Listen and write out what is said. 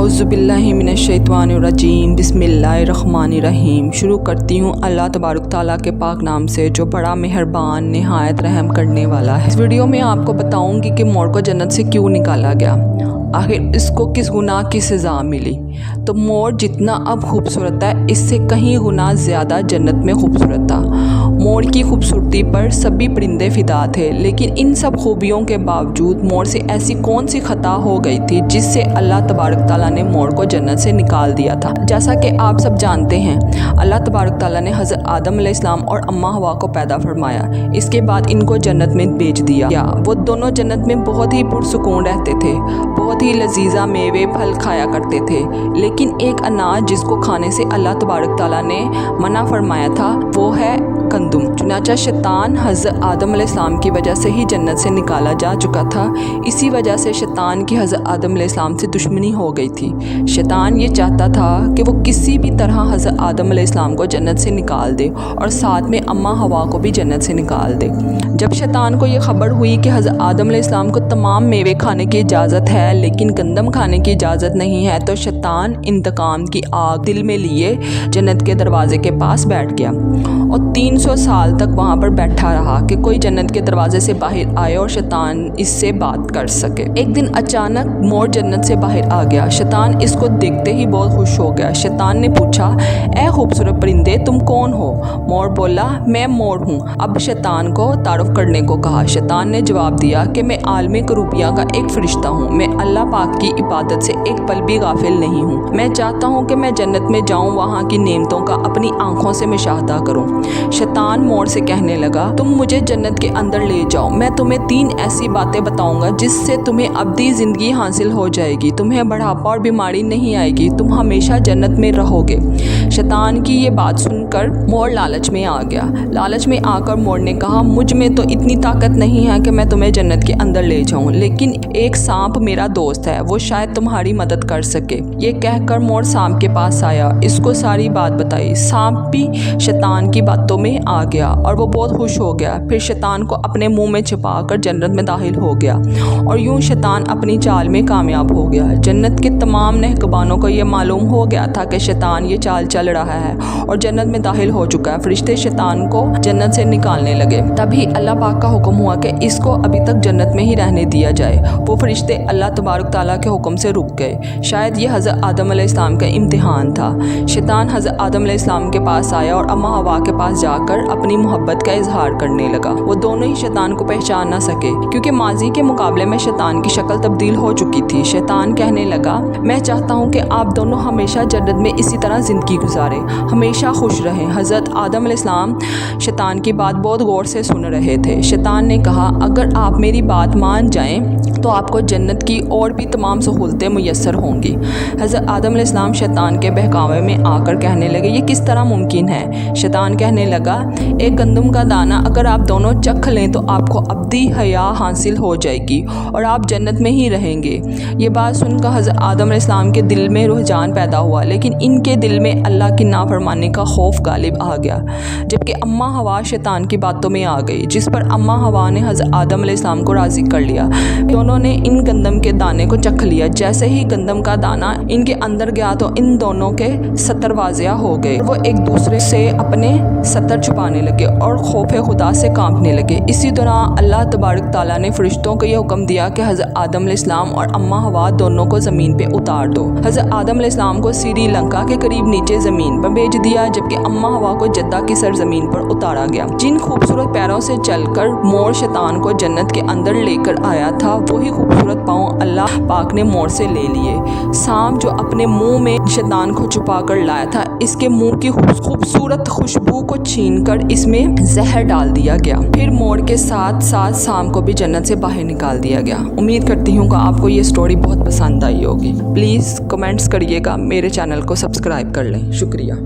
औज़ुबिल्लाहि मिनश्शैतानिर्रजीम बिस्मिल्लाहिर्रहमानिर्रहीम। शुरू करती हूँ अल्लाह तबारक ताला के पाक नाम से जो बड़ा मेहरबान निहायत रहम करने वाला है। इस वीडियो में आपको बताऊँगी कि मोर को जन्नत से क्यों निकाला गया, आखिर इसको किस गुनाह की सज़ा मिली। तो मोर जितना अब खूबसूरत है इससे कहीं गुना ज़्यादा जन्नत में खूबसूरत था। मोर की खूबसूरती पर सभी परिंदे फिदा थे, लेकिन इन सब खूबियों के बावजूद मोर से ऐसी कौन सी खता हो गई थी जिससे अल्लाह तबारक ताला ने मोर को जन्नत से निकाल दिया था। जैसा कि आप सब जानते हैं, अल्लाह तबारक ताला ने हज़रत आदम अलैहिस्सलाम और अम्मा हवा को पैदा फरमाया। इसके बाद इनको जन्नत में भेज दिया। वो दोनों जन्नत में बहुत ही पुरसुकून रहते थे, बहुत ही लजीजा मेवे फल खाया करते थे। लेकिन एक अनाज जिसको खाने से अल्लाह तबारक ताला ने मना फरमाया था वो है गंदम। चुनाचा शैतान हज़रत आदम अलैहिस्सलाम की वजह से ही जन्नत से निकाला जा चुका था। इसी वजह से शैतान की हज़रत आदम अलैहिस्सलाम से दुश्मनी हो गई थी। शैतान ये चाहता था कि वो किसी भी तरह हज़रत आदम अलैहिस्सलाम को जन्नत से निकाल दे और साथ में अम्मा हवा को भी जन्नत से निकाल दे। जब शैतान को ये खबर हुई कि हज़रत आदम अलैहिस्सलाम को तमाम मेवे खाने की इजाज़त है लेकिन गंदम खाने की इजाज़त नहीं है, तो शैतान इंतकाम की आग दिल में लिए जन्नत के दरवाज़े के पास बैठ गया और 300 साल तक वहाँ पर बैठा रहा कि कोई जन्नत के दरवाजे से बाहर आए और शैतान इससे बात कर सके। एक दिन अचानक मोर जन्नत से बाहर आ गया। शैतान इसको देखते ही बहुत खुश हो गया। शैतान ने पूछा, ए खूबसूरत परिंदे, तुम कौन हो? मोर बोला, मैं मोर हूँ। अब शैतान को तारुफ करने को कहा। शैतान ने जवाब दिया कि मैं आलमी करूबिया का एक फरिश्ता हूँ, मैं अल्लाह पाक की इबादत से एक पल भी गाफिल नहीं हूँ। मैं चाहता हूँ कि मैं जन्नत में जाऊँ, वहाँ की नेमतों का अपनी आँखों से मुशाहदा करूँ। शैतान मोर से कहने लगा, तुम मुझे जन्नत के अंदर ले जाओ, मैं तुम्हें 3 ऐसी बातें बताऊंगा जिससे तुम्हें अब्दी ज़िंदगी हासिल हो जाएगी, तुम्हें बढ़ापा और बीमारी नहीं आएगी, तुम हमेशा जन्नत में रहोगे। शैतान की ये बात सुनकर मोर लालच में आ गया। लालच में आकर मोर ने कहा, मुझ में तो इतनी ताकत नहीं है कि मैं तुम्हें जन्नत के अंदर ले जाऊं, लेकिन एक सांप मेरा दोस्त है, वो शायद तुम्हारी मदद कर सके। ये कहकर मोर सांप के पास आया, इसको सारी बात बताई। सांप भी शैतान की बातों में आ गया और वो बहुत खुश हो गया। फिर शैतान को अपने मुंह में छिपाकर जन्नत में दाखिल हो गया और यूं शैतान अपनी चाल में कामयाब हो गया। जन्नत के तमाम नेहकबानों को ये मालूम हो गया था कि शैतान ये चाल चल रहा है और जन्नत में दाखिल हो चुका है। फरिश्ते शैतान को जन्नत से निकालने लगे। तभी अल्लाह पाक का हुक्म हुआ कि इसको अभी तक जन्नत में ही रहने दिया जाए। वो फरिश्ते अल्लाह तबारक ताला के हुक्म से रुक गए। शायद ये हज़रत आदम अलैहिस्सलाम का इम्तिहान था। शैतान हज़रत आदम अलैहिस्सलाम के पास आया और अम्मा हवा के पास जाकर अपनी मोहब्बत का इजहार करने लगा। वो दोनों ही शैतान को पहचान ना सके क्योंकि माजी के मुकाबले में शैतान की शक्ल तब्दील हो चुकी थी। शैतान कहने लगा, मैं चाहता हूँ कि आप दोनों हमेशा जन्नत में इसी तरह ज़िंदगी गुजारें, हमेशा खुश रहें। हज़रत आदम अलैहिस्सलाम शैतान की बात बहुत गौर से सुन रहे थे। शैतान ने कहा, अगर आप मेरी बात मान जाएं तो आपको जन्नत की और भी तमाम सहूलतें मुयस्सर होंगी। हज़रत आदम अलैहिस्सलाम शैतान के बहकावे में आकर कहने लगे, ये किस तरह मुमकिन है? शैतान कहने लगा, एक गंदम का दाना अगर आप दोनों चख लें तो आपको अब्दी हया हासिल हो जाएगी और आप जन्नत में ही रहेंगे। ये बात सुनकर हज़रत आदम अलैहिस्सलाम के दिल में रुझान पैदा हुआ, लेकिन इनके दिल में अल्लाह की नाफरमानी का खौफ गालिब आ गया। जबकि अम्मा हवा शैतान की बातों में आ गई, जिस पर अम्मा हवा ने हज़रत आदम अलैहिस्सलाम को राज़ी कर लिया। दोनों ने इन गंदम के दाने को चख लिया। जैसे ही गंदम का दाना इनके अंदर गया तो इन दोनों के सतर वाज़िया हो गए। वो एक दूसरे से अपने सतर छुपाने लगे और खौफे खुदा से कांपने लगे। इसी दौरान अल्लाह तबारक ताला ने फरिश्तों को यह हुक्म दिया कि हज़रत आदम अलैहिस्सलाम और अम्मा हवा दोनों को ज़मीन पे उतार दो। हज़रत आदम अलैहिस्सलाम को श्रीलंका के करीब नीचे ज़मीन पर भेज दिया, जबकि अम्मा हवा को जद्दा की सरजमीन पर उतारा गया। जिन खूबसूरत पैरों से चलकर मोर शैतान को जन्नत के अंदर लेकर आया था, वही खूबसूरत पाँव अल्लाह पाक ने मोर से ले लिए। सांप जो अपने मुंह में शैतान को छुपा कर लाया था, इसके मुंह की खूबसूरत खुशबू को छीनकर इसमें जहर डाल दिया गया। फिर मोर के साथ साथ सांप को भी जन्नत से बाहर निकाल दिया गया। उम्मीद करती हूँ कि आपको ये स्टोरी बहुत पसंद आई होगी। प्लीज़ कमेंट्स करिएगा, मेरे चैनल को सब्सक्राइब कर लें। शुक्रिया।